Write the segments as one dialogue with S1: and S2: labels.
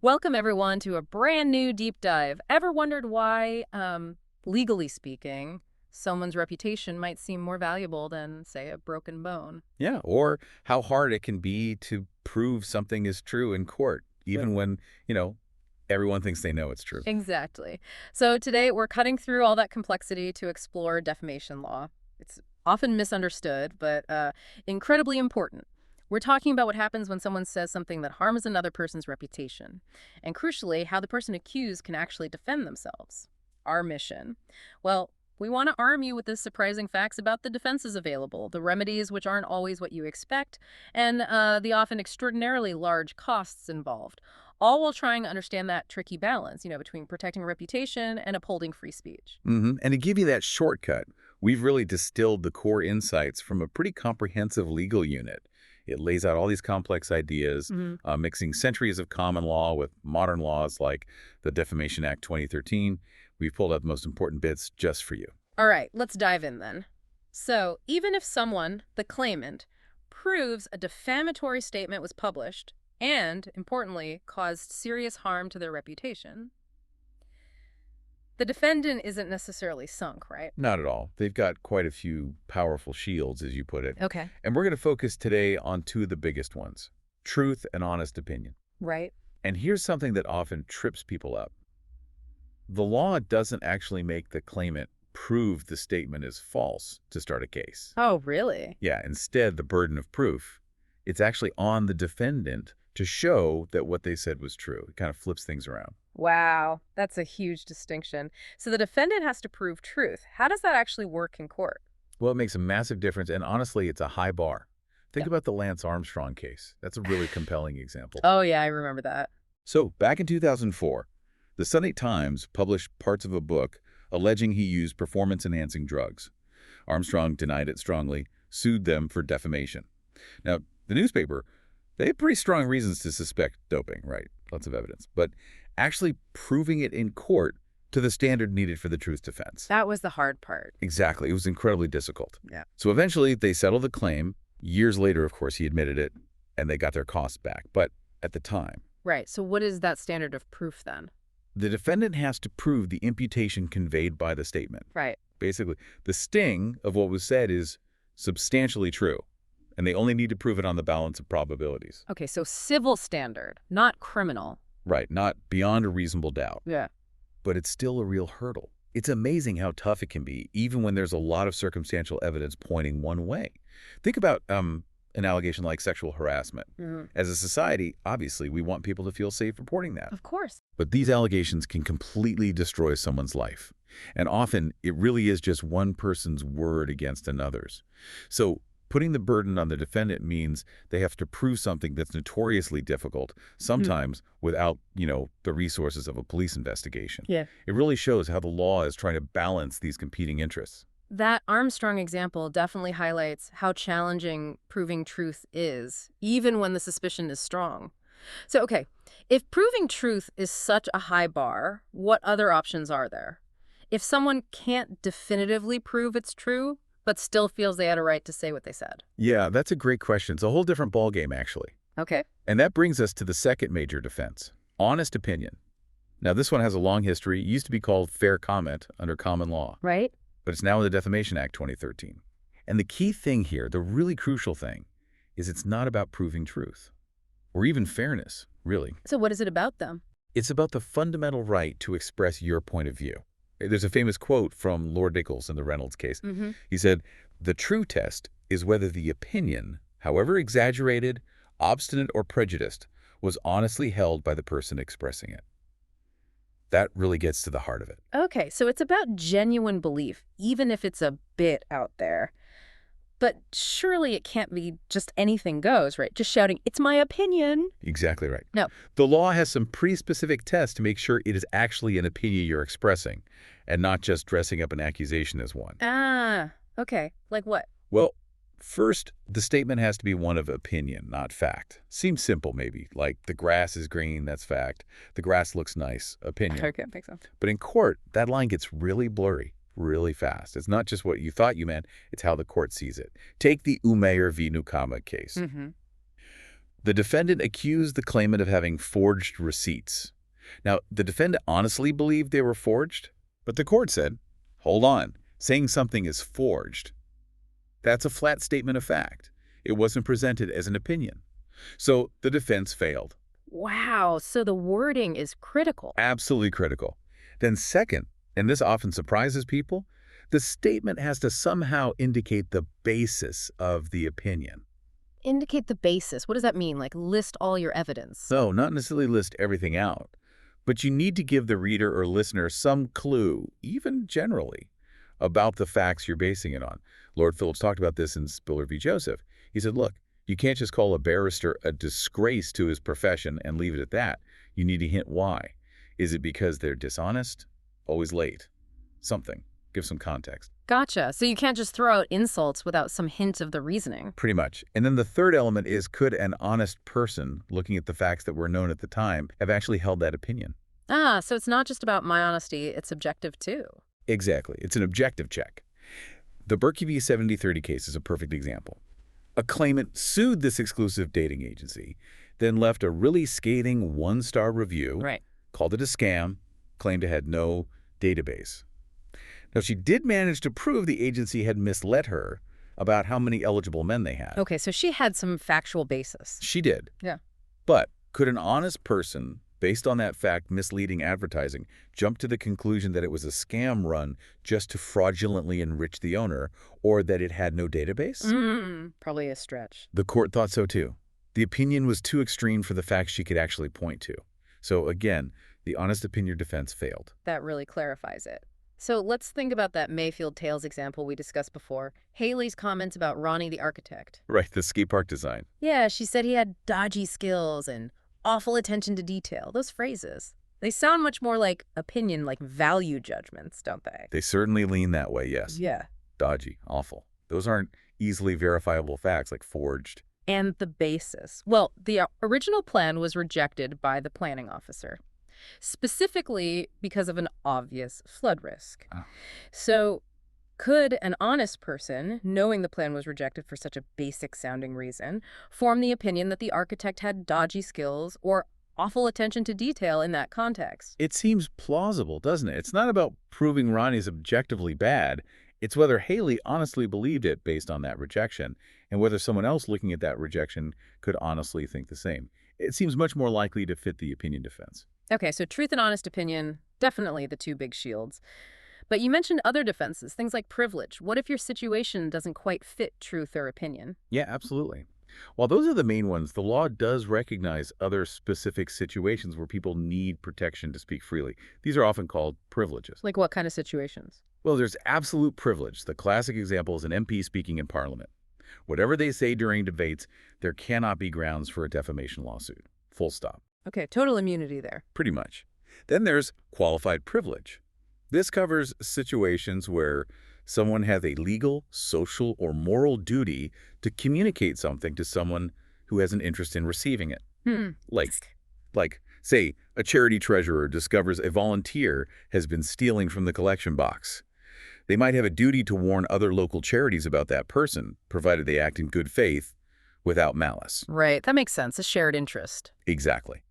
S1: Welcome, everyone, to a brand new deep dive. Ever wondered why, legally speaking, someone's reputation might seem more valuable than, say, a broken bone?
S2: Yeah, or how hard it can be to prove something is true in court,
S1: Right.
S2: even when, you know, everyone thinks they know it's true.
S1: Exactly. So today we're cutting through all that complexity to explore defamation law. It's often misunderstood, but incredibly important. We're talking about what happens when someone says something that harms another person's reputation, and crucially, how the person accused can actually defend themselves. Our mission. Well, we want to arm you with the surprising facts about the defenses available, the remedies which aren't always what you expect, and the often extraordinarily large costs involved, all while trying to understand that tricky balance, between protecting reputation and upholding free speech.
S2: And to give you that shortcut, we've really distilled the core insights from a pretty comprehensive legal unit. It lays out all these complex ideas,
S1: Hmm.
S2: mixing centuries of common law with modern laws like the Defamation Act 2013. We've pulled out the most important bits just for you.
S1: All right, let's dive in then. So, even if someone, the claimant, proves a defamatory statement was published and, importantly, caused serious harm to their reputation, the defendant isn't necessarily sunk, right?
S2: Not at all. They've got quite a few powerful shields, as you put it.
S1: Okay.
S2: And we're going to focus today on two of the biggest ones, truth and honest opinion.
S1: Right.
S2: And here's something that often trips people up. The law doesn't actually make the claimant prove the statement is false to start a case.
S1: Oh, really?
S2: Yeah, instead, the burden of proof, it's actually on the defendant to show that what they said was true. It kind of flips things around.
S1: Wow, that's a huge distinction. So the defendant has to prove truth. How does that actually work in court?
S2: Well, it makes a massive difference, and honestly, it's a high bar. Think
S1: Yeah.
S2: about the Lance Armstrong case. That's a really compelling example.
S1: Oh, yeah, I remember that.
S2: So, back in 2004, the Sunday Times published parts of a book alleging he used performance-enhancing drugs. Armstrong denied it strongly, sued them for defamation. Now, the newspaper, they had pretty strong reasons to suspect doping, right? Lots of evidence. But actually proving it in court to the standard needed for the truth defense.
S1: That was the hard part.
S2: Exactly. It was incredibly difficult.
S1: Yeah.
S2: So eventually, they settled the claim. Years later, of course, he admitted it, and they got their costs back. But at the time,
S1: Right. So what is that standard of proof then?
S2: the defendant has to prove the imputation conveyed by the statement.
S1: Right.
S2: Basically, the sting of what was said is substantially true, and they only need to prove it on the balance of probabilities.
S1: Okay, so civil standard, not criminal.
S2: Right, not beyond a reasonable doubt,
S1: Yeah.
S2: but it's still a real hurdle. It's amazing how tough it can be, even when there's a lot of circumstantial evidence pointing one way. Think about an allegation like sexual harassment.
S1: Mhm.
S2: As a society, obviously, we want people to feel safe reporting that.
S1: Of course.
S2: But these allegations can completely destroy someone's life. And often, it really is just one person's word against another's. So putting the burden on the defendant means they have to prove something that's notoriously difficult, sometimes without, the resources of a police investigation.
S1: Yeah.
S2: It really shows how the law is trying to balance these competing interests.
S1: That Armstrong example definitely highlights how challenging proving truth is, even when the suspicion is strong. So, okay, if proving truth is such a high bar, what other options are there? If someone can't definitively prove it's true, but still feels they had a right to say what they said.
S2: Yeah, that's a great question. It's a whole different ballgame, actually.
S1: Okay.
S2: And that brings us to the second major defense, honest opinion. Now, this one has a long history. It used to be called fair comment under common law,
S1: Right?
S2: but it's now in the Defamation Act 2013. And the key thing here, the really crucial thing, is it's not about proving truth or even fairness, really.
S1: So, what is it about them?
S2: It's about the fundamental right to express your point of view. There's a famous quote from Lord Nichols in the Reynolds case.
S1: Mm-hmm.
S2: He said, "The true test is whether the opinion, however exaggerated, obstinate, or prejudiced, was honestly held by the person expressing it." That really gets to the heart of it.
S1: Okay, so it's about genuine belief, even if it's a bit out there. But surely it can't be just anything goes, right? Just shouting, "It's my opinion."
S2: Exactly right.
S1: No.
S2: The law has some pretty specific tests to make sure it is actually an opinion you're expressing and not just dressing up an accusation as one.
S1: Ah, okay. Like what?
S2: Well, first, the statement has to be one of opinion, not fact. Seems simple, maybe, like the grass is green, that's fact. The grass looks nice, opinion.
S1: Okay, makes sense.
S2: But in court, that line gets really blurry, really fast. It's not just what you thought you meant, it's how the court sees it. Take the Umair v. Nukama case.
S1: Mm-hmm.
S2: The defendant accused the claimant of having forged receipts. Now, the defendant honestly believed they were forged, but the court said, hold on, saying something is forged, that's a flat statement of fact. It wasn't presented as an opinion. So the defense failed.
S1: Wow, so the wording is critical.
S2: Absolutely critical. Then second, and this often surprises people, the statement has to somehow indicate the basis of the opinion.
S1: Indicate the basis. What does that mean? Like list all your evidence?
S2: So, not necessarily list everything out, but you need to give the reader or listener some clue, even generally, about the facts you're basing it on. Lord Phillips talked about this in Spiller v. Joseph. He said, look, you can't just call a barrister a disgrace to his profession and leave it at that. You need to hint why. Is it because they're dishonest? Always late? Something. Give some context.
S1: Gotcha. So you can't just throw out insults without some hint of the reasoning.
S2: Pretty much. And then the third element is, could an honest person, looking at the facts that were known at the time, have actually held that opinion?
S1: Ah, so it's not just about my honesty, it's objective too.
S2: Exactly. It's an objective check. The Berkey v. 7030 case is a perfect example. A claimant sued this exclusive dating agency, then left a really scathing one-star review,
S1: Right.
S2: called it a scam, claimed it had no database. Now, she did manage to prove the agency had misled her about how many eligible men they had.
S1: Okay, so she had some factual basis.
S2: She did.
S1: Yeah.
S2: But could an honest person, based on that fact, misleading advertising, jump to the conclusion that it was a scam run just to fraudulently enrich the owner, or that it had no database?
S1: Probably a stretch.
S2: The court thought so too. The opinion was too extreme for the facts she could actually point to. So again, the honest opinion defense failed.
S1: That really clarifies it. So let's think about that Mayfield Tales example we discussed before. Haley's comments about Ronnie the architect.
S2: Right, the ski park design.
S1: Yeah, she said he had dodgy skills and awful attention to detail. Those phrases. They sound much more like opinion, like value judgments, don't they?
S2: They certainly lean that way, yes.
S1: Yeah.
S2: Dodgy, awful. Those aren't easily verifiable facts like forged.
S1: And the basis. Well, the original plan was rejected by the planning officer, specifically because of an obvious flood risk.
S2: Oh.
S1: So could an honest person, knowing the plan was rejected for such a basic-sounding reason, form the opinion that the architect had dodgy skills or awful attention to detail in that context?
S2: It seems plausible, doesn't it? It's not about proving Ronnie's objectively bad. It's whether Haley honestly believed it based on that rejection, and whether someone else looking at that rejection could honestly think the same. It seems much more likely to fit the opinion defense.
S1: Okay, so truth and honest opinion, definitely the two big shields. But you mentioned other defenses, things like privilege. What if your situation doesn't quite fit truth or opinion?
S2: Yeah, absolutely. While those are the main ones, the law does recognize other specific situations where people need protection to speak freely. These are often called privileges.
S1: Like what kind of situations?
S2: Well, there's absolute privilege. The classic example is an MP speaking in Parliament. Whatever they say during debates, there cannot be grounds for a defamation lawsuit. Full stop.
S1: Okay, total immunity there.
S2: Pretty much. Then there's qualified privilege. This covers situations where someone has a legal, social, or moral duty to communicate something to someone who has an interest in receiving it. Like, say, a charity treasurer discovers a volunteer has been stealing from the collection box. They might have a duty to warn other local charities about that person, provided they act in good faith without malice.
S1: Right, that makes sense, a shared interest.
S2: Exactly.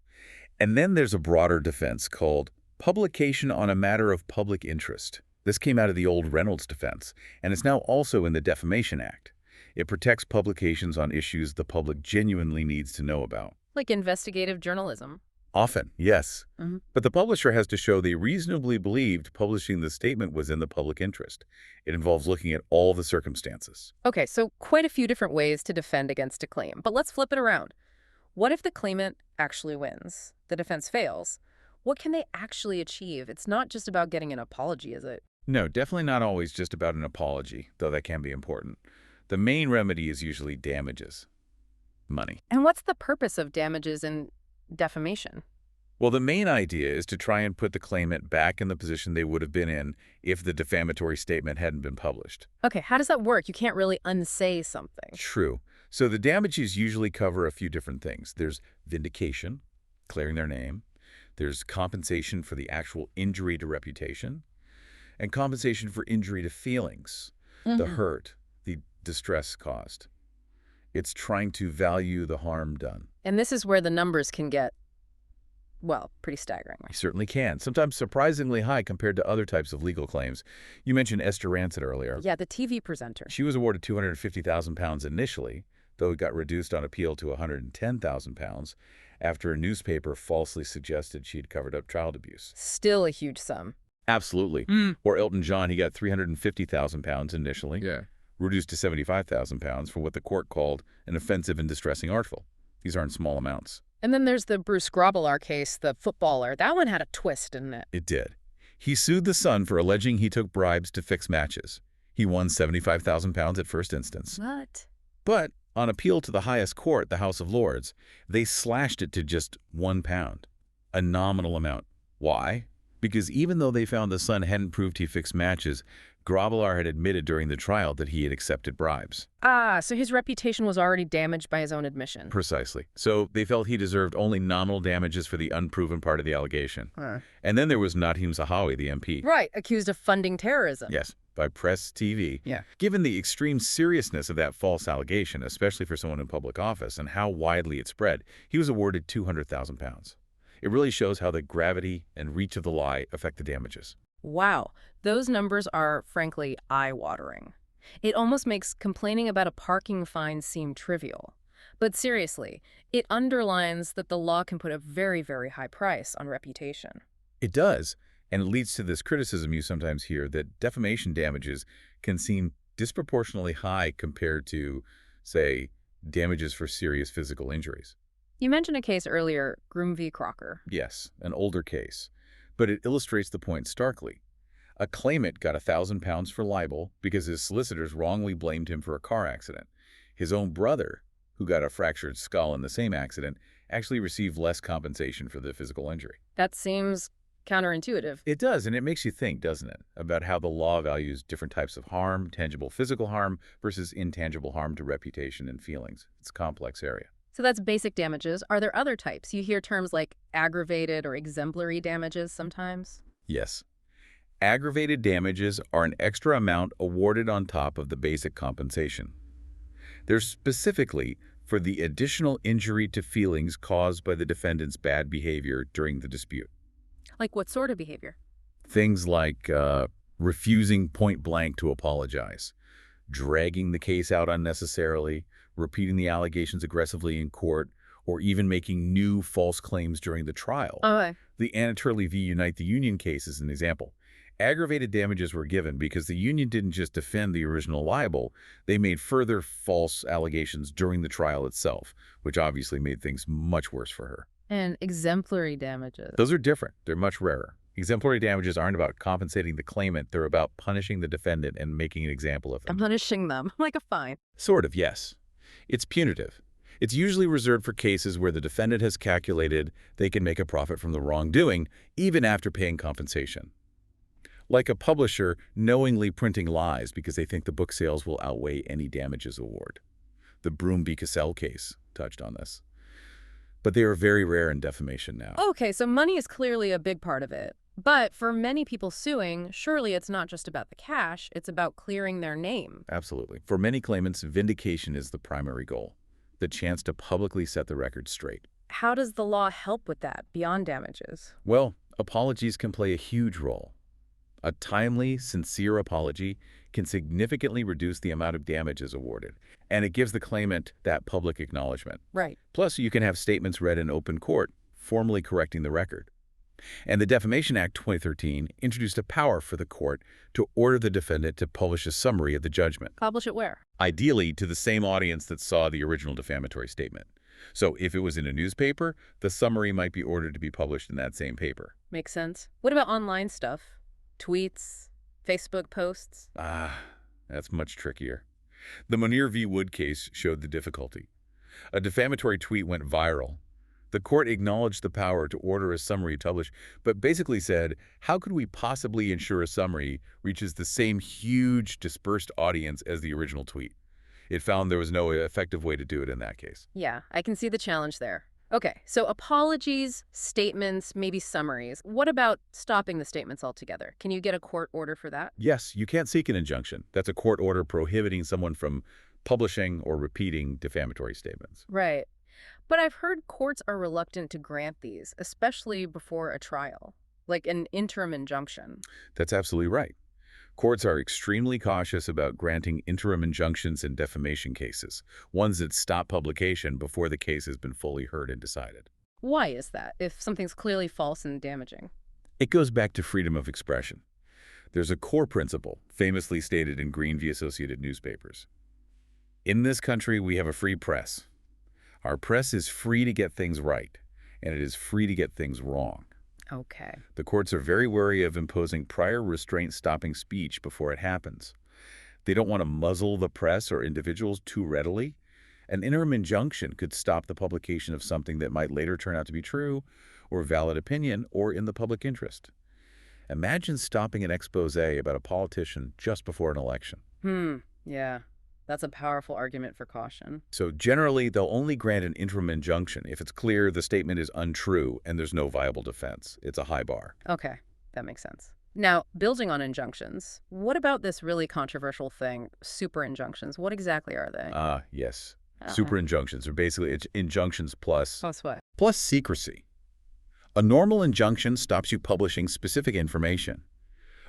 S2: And then there's a broader defense called publication on a matter of public interest. This came out of the old Reynolds defense, and it's now also in the Defamation Act. It protects publications on issues the public genuinely needs to know about.
S1: Like investigative journalism.
S2: Often, yes.
S1: Mm-hmm.
S2: But the publisher has to show they reasonably believed publishing the statement was in the public interest. It involves looking at all the circumstances.
S1: Okay, so quite a few different ways to defend against a claim. But let's flip it around. What if the claimant actually wins? The defense fails. What can they actually achieve? It's not just about getting an apology, is it?
S2: No, definitely not always just about an apology, though that can be important. The main remedy is usually damages. Money.
S1: And what's the purpose of damages in defamation?
S2: Well, the main idea is to try and put the claimant back in the position they would have been in if the defamatory statement hadn't been published.
S1: Okay, how does that work? You can't really unsay something.
S2: True. So the damages usually cover a few different things. There's vindication, clearing their name. There's compensation for the actual injury to reputation, and compensation for injury to feelings, the hurt, the distress caused. It's trying to value the harm done.
S1: And this is where the numbers can get, well, pretty staggering.
S2: You certainly can, sometimes surprisingly high compared to other types of legal claims. You mentioned Esther Rantzit earlier.
S1: Yeah, the TV presenter.
S2: She was awarded £250,000 initially, though it got reduced on appeal to £110,000 after a newspaper falsely suggested she had covered up child abuse.
S1: Still a huge sum.
S2: Absolutely. Or Elton John, he got £350,000 initially, reduced to £75,000 for what the court called an offensive and distressing article. These aren't small amounts.
S1: And then there's the Bruce Grobbelaar case, the footballer. That one had a twist, didn't it?
S2: It did. He sued the Sun for alleging he took bribes to fix matches. He won £75,000 at first instance.
S1: What?
S2: But on appeal to the highest court, the House of Lords, they slashed it to just £1, a nominal amount. Why? Because even though they found the Sun hadn't proved he fixed matches, Grobbelaar had admitted during the trial that he had accepted bribes.
S1: Ah, so his reputation was already damaged by his own admission.
S2: Precisely. So they felt he deserved only nominal damages for the unproven part of the allegation. And then there was Nadhim Zahawi, the MP.
S1: Right, accused of funding terrorism.
S2: Yes, by Press TV.
S1: Yeah.
S2: Given the extreme seriousness of that false allegation, especially for someone in public office, and how widely it spread, he was awarded £200,000. It really shows how the gravity and reach of the lie affect the damages.
S1: Wow, those numbers are, frankly, eye-watering. It almost makes complaining about a parking fine seem trivial. But seriously, it underlines that the law can put a very, very high price on reputation.
S2: It does, and it leads to this criticism you sometimes hear that defamation damages can seem disproportionately high compared to, say, damages for serious physical injuries.
S1: You mentioned a case earlier, Groom v. Crocker.
S2: Yes, an older case, but it illustrates the point starkly. A claimant got £1,000 for libel because his solicitors wrongly blamed him for a car accident. His own brother, who got a fractured skull in the same accident, actually received less compensation for the physical injury.
S1: That seems counterintuitive.
S2: It does, and it makes you think, doesn't it, about how the law values different types of harm, tangible physical harm versus intangible harm to reputation and feelings. It's a complex area.
S1: So that's basic damages. Are there other types? You hear terms like aggravated or exemplary damages sometimes.
S2: Yes. Aggravated damages are an extra amount awarded on top of the basic compensation. They're specifically for the additional injury to feelings caused by the defendant's bad behavior during the dispute.
S1: Like what sort of behavior?
S2: Things like refusing point blank to apologize, dragging the case out unnecessarily, repeating the allegations aggressively in court, or even making new false claims during the trial. The Anna Turley v. Unite the Union case is an example. Aggravated damages were given because the union didn't just defend the original libel, they made further false allegations during the trial itself, which obviously made things much worse for her.
S1: And exemplary damages.
S2: Those are different. They're much rarer. Exemplary damages aren't about compensating the claimant. They're about punishing the defendant and making an example of them.
S1: I'm punishing them like a fine.
S2: Sort of, yes. It's punitive. It's usually reserved for cases where the defendant has calculated they can make a profit from the wrongdoing, even after paying compensation. Like a publisher knowingly printing lies because they think the book sales will outweigh any damages award. The Broom v. Cassell case touched on this. But they are very rare in defamation now.
S1: Okay, so money is clearly a big part of it. But for many people suing, surely it's not just about the cash, it's about clearing their name.
S2: Absolutely. For many claimants, vindication is the primary goal, the chance to publicly set the record straight.
S1: How does the law help with that, beyond damages?
S2: Well, apologies can play a huge role. A timely, sincere apology can significantly reduce the amount of damages awarded, and it gives the claimant that public acknowledgement.
S1: Right.
S2: Plus, you can have statements read in open court, formally correcting the record. And the Defamation Act 2013 introduced a power for the court to order the defendant to publish a summary of the judgment.
S1: Publish it where?
S2: Ideally, to the same audience that saw the original defamatory statement. So if it was in a newspaper, the summary might be ordered to be published in that same paper.
S1: Makes sense. What about online stuff? Tweets? Facebook posts?
S2: That's much trickier. The Munir v. Wood case showed the difficulty. A defamatory tweet went viral. The court acknowledged the power to order a summary published, but basically said, how could we possibly ensure a summary reaches the same huge dispersed audience as the original tweet? It found there was no effective way to do it in that case.
S1: Yeah, I can see the challenge there. Okay, so apologies, statements, maybe summaries. What about stopping the statements altogether? Can you get a court order for that?
S2: Yes, you can't seek an injunction. That's a court order prohibiting someone from publishing or repeating defamatory statements.
S1: Right. But I've heard courts are reluctant to grant these, especially before a trial, like an interim injunction.
S2: That's absolutely right. Courts are extremely cautious about granting interim injunctions in defamation cases, ones that stop publication before the case has been fully heard and decided.
S1: Why is that, if something's clearly false and damaging?
S2: It goes back to freedom of expression. There's a core principle, famously stated in Green v. Associated Newspapers. In this country, we have a free press. Our press is free to get things right, and it is free to get things wrong.
S1: Okay.
S2: The courts are very wary of imposing prior restraint stopping speech before it happens. They don't want to muzzle the press or individuals too readily. An interim injunction could stop the publication of something that might later turn out to be true, or valid opinion, or in the public interest. Imagine stopping an expose about a politician just before an election.
S1: Yeah. That's a powerful argument for caution.
S2: So generally, they'll only grant an interim injunction if it's clear the statement is untrue and there's no viable defense. It's a high bar.
S1: Okay, that makes sense. Now, building on injunctions, what about this really controversial thing, super injunctions? What exactly are they?
S2: Yes.
S1: Uh-uh.
S2: Super injunctions are basically it's injunctions
S1: Plus what?
S2: plus secrecy. A normal injunction stops you publishing specific information.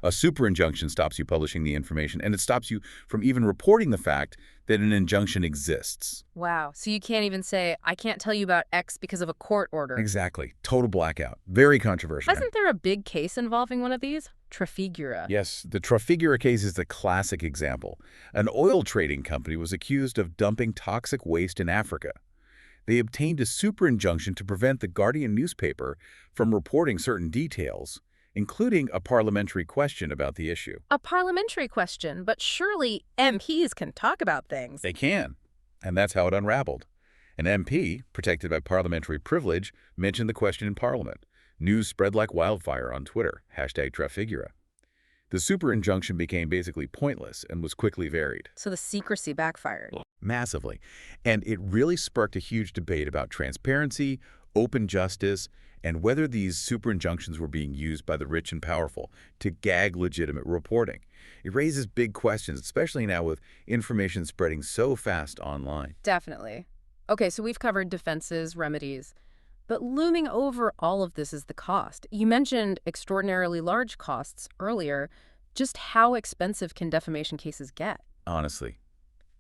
S2: A super injunction stops you publishing the information, and it stops you from even reporting the fact that an injunction exists.
S1: Wow. So you can't even say, I can't tell you about X because of a court order.
S2: Exactly. Total blackout. Very controversial.
S1: Wasn't there a big case involving one of these? Trafigura.
S2: Yes, the Trafigura case is the classic example. An oil trading company was accused of dumping toxic waste in Africa. They obtained a super injunction to prevent the Guardian newspaper from reporting certain details, including a parliamentary question about the issue.
S1: A parliamentary question, but surely MPs can talk about things.
S2: They can, and that's how it unraveled. An MP, protected by parliamentary privilege, mentioned the question in Parliament. News spread like wildfire on Twitter, #Trafigura. The super injunction became basically pointless and was quickly varied.
S1: So the secrecy backfired.
S2: Massively. And it really sparked a huge debate about transparency, open justice, and whether these super injunctions were being used by the rich and powerful to gag legitimate reporting. It raises big questions, especially now with information spreading so fast online.
S1: Definitely. Okay, so we've covered defenses, remedies. But looming over all of this is the cost. You mentioned extraordinarily large costs earlier. Just how expensive can defamation cases get?
S2: Honestly,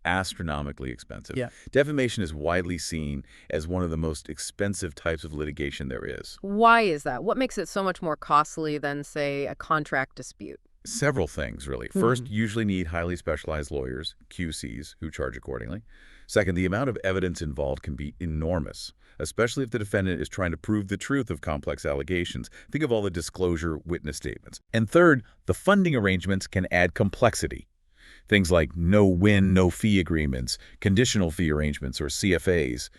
S2: astronomically expensive.
S1: Yeah.
S2: Defamation is widely seen as one of the most expensive types of litigation there is.
S1: Why is that? What makes it so much more costly than, say, a contract dispute?
S2: Several things, really. First, you usually need highly specialized lawyers, QCs, who charge accordingly. Second, the amount of evidence involved can be enormous, especially if the defendant is trying to prove the truth of complex allegations. Think of all the disclosure witness statements. And third, the funding arrangements can add complexity. Things like no-win, no-fee agreements, conditional fee arrangements, or CFAs.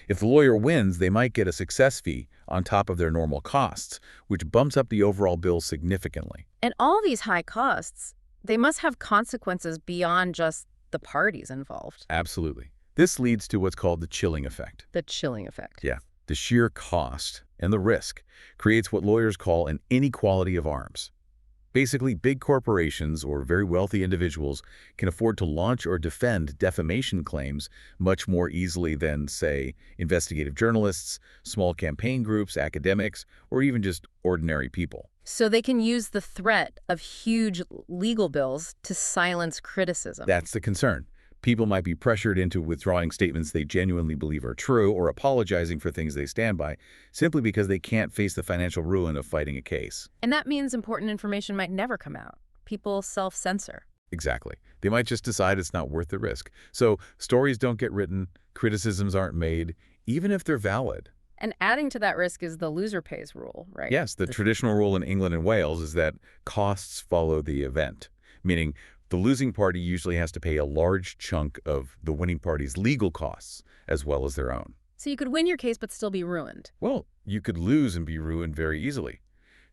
S2: If the lawyer wins, they might get a success fee on top of their normal costs, which bumps up the overall bill significantly.
S1: And all these high costs, they must have consequences beyond just the parties involved.
S2: Absolutely. This leads to what's called the chilling effect.
S1: The chilling effect.
S2: Yeah. The sheer cost and the risk creates what lawyers call an inequality of arms. Basically, big corporations or very wealthy individuals can afford to launch or defend defamation claims much more easily than, say, investigative journalists, small campaign groups, academics, or even just ordinary people.
S1: So they can use the threat of huge legal bills to silence criticism.
S2: That's the concern. People might be pressured into withdrawing statements they genuinely believe are true or apologizing for things they stand by simply because they can't face the financial ruin of fighting a case.
S1: And that means important information might never come out. People self-censor.
S2: Exactly. They might just decide it's not worth the risk. So stories don't get written, criticisms aren't made, even if they're valid.
S1: And adding to that risk is the loser pays rule, right?
S2: Yes, the traditional rule in England and Wales is that costs follow the event, meaning the losing party usually has to pay a large chunk of the winning party's legal costs as well as their own.
S1: So you could win your case but still be ruined.
S2: Well, you could lose and be ruined very easily.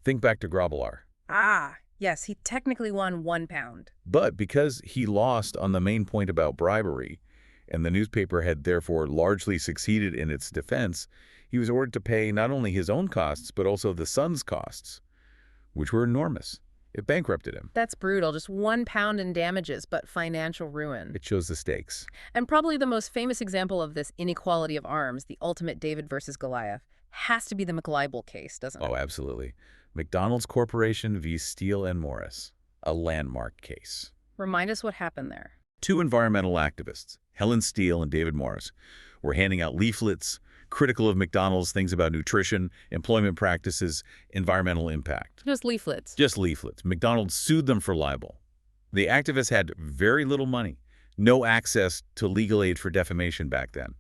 S2: Think back to Grobbelaar.
S1: Ah, yes, he technically won £1.
S2: But because he lost on the main point about bribery, and the newspaper had therefore largely succeeded in its defense, he was ordered to pay not only his own costs but also the Sun's costs, which were enormous. It bankrupted him.
S1: That's brutal. Just 1 pound in damages, but financial ruin.
S2: It shows the stakes.
S1: And probably the most famous example of this inequality of arms, the ultimate David versus Goliath, has to be the McLibel case, doesn't it?
S2: Oh, absolutely. McDonald's Corporation v. Steele and Morris, a landmark case.
S1: Remind us what happened there.
S2: Two environmental activists, Helen Steele and David Morris, were handing out leaflets critical of McDonald's, things about nutrition, employment practices, environmental impact.
S1: Just leaflets.
S2: Just leaflets. McDonald's sued them for libel. The activists had very little money, no access to legal aid for defamation back then.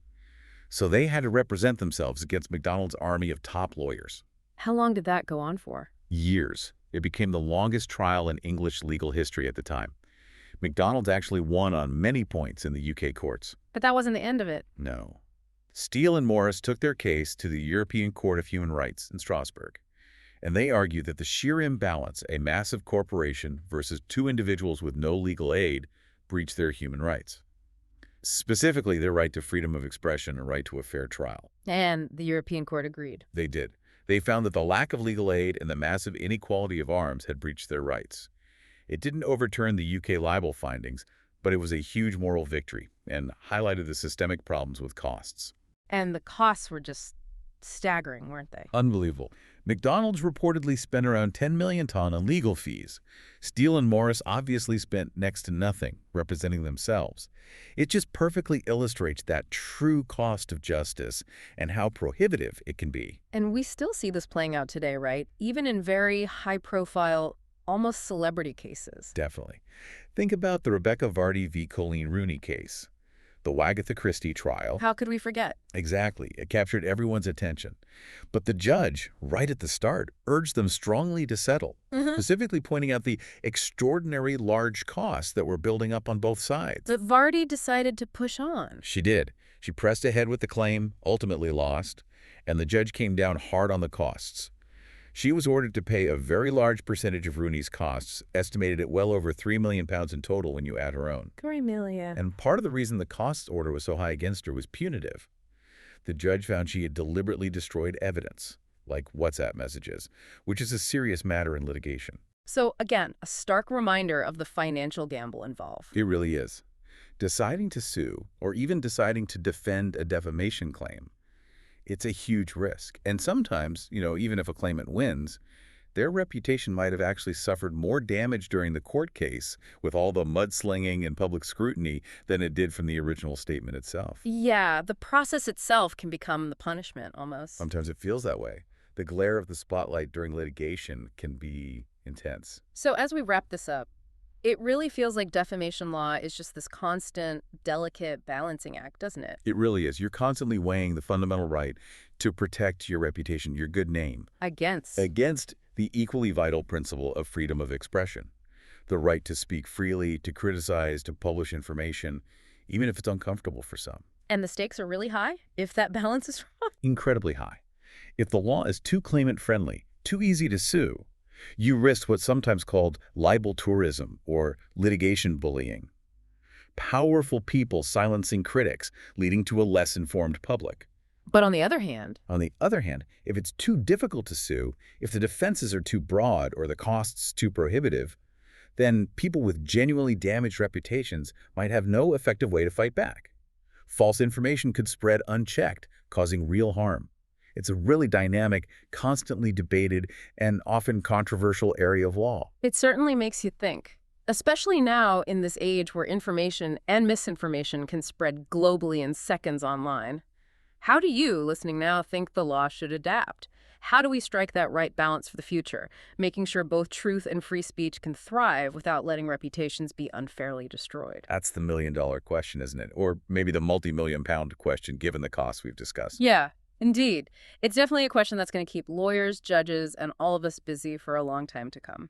S2: So they had to represent themselves against McDonald's army of top lawyers.
S1: How long did that go on for?
S2: Years. It became the longest trial in English legal history at the time. McDonald's actually won on many points in the UK courts.
S1: But that wasn't the end of it.
S2: No. Steele and Morris took their case to the European Court of Human Rights in Strasbourg, and they argued that the sheer imbalance, a massive corporation versus two individuals with no legal aid, breached their human rights. Specifically, their right to freedom of expression and right to a fair trial.
S1: And the European Court agreed.
S2: They did. They found that the lack of legal aid and the massive inequality of arms had breached their rights. It didn't overturn the UK libel findings, but it was a huge moral victory and highlighted the systemic problems with costs.
S1: And the costs were just staggering, weren't they?
S2: Unbelievable. McDonald's reportedly spent around $10 million on legal fees. Steele and Morris obviously spent next to nothing, representing themselves. It just perfectly illustrates that true cost of justice and how prohibitive it can be.
S1: And we still see this playing out today, right? Even in very high-profile, almost celebrity cases.
S2: Definitely. Think about the Rebecca Vardy v. Colleen Rooney case. The Wagatha Christie trial.
S1: How could we forget?
S2: Exactly. It captured everyone's attention. But the judge, right at the start, urged them strongly to settle, specifically pointing out the extraordinary large costs that were building up on both sides.
S1: But Vardy decided to push on.
S2: She did. She pressed ahead with the claim, ultimately lost, and the judge came down hard on the costs. She was ordered to pay a very large percentage of Rooney's costs, estimated at well over £3 million in total when you add her own.
S1: 3 million.
S2: And part of the reason the costs order was so high against her was punitive. The judge found she had deliberately destroyed evidence, like WhatsApp messages, which is a serious matter in litigation.
S1: So again, a stark reminder of the financial gamble involved.
S2: It really is. Deciding to sue, or even deciding to defend a defamation claim, it's a huge risk. And sometimes, even if a claimant wins, their reputation might have actually suffered more damage during the court case with all the mudslinging and public scrutiny than it did from the original statement itself.
S1: Yeah, the process itself can become the punishment almost.
S2: Sometimes it feels that way. The glare of the spotlight during litigation can be intense.
S1: So as we wrap this up, it really feels like defamation law is just this constant, delicate balancing act, doesn't it?
S2: It really is. You're constantly weighing the fundamental right to protect your reputation, your good name, against the equally vital principle of freedom of expression, the right to speak freely, to criticize, to publish information, even if it's uncomfortable for some.
S1: And the stakes are really high if that balance is wrong?
S2: Incredibly high. If the law is too claimant-friendly, too easy to sue, you risk what's sometimes called libel tourism or litigation bullying. Powerful people silencing critics, leading to a less informed public.
S1: But on the other hand,
S2: if it's too difficult to sue, if the defenses are too broad or the costs too prohibitive, then people with genuinely damaged reputations might have no effective way to fight back. False information could spread unchecked, causing real harm. It's a really dynamic, constantly debated, and often controversial area of law.
S1: it certainly makes you think, especially now in this age where information and misinformation can spread globally in seconds online. How do you, listening now, think the law should adapt? How do we strike that right balance for the future, making sure both truth and free speech can thrive without letting reputations be unfairly destroyed?
S2: That's the million-dollar question, isn't it? Or maybe the multi-million-pound question, given the costs we've discussed.
S1: Yeah, indeed. It's definitely a question that's going to keep lawyers, judges, and all of us busy for a long time to come.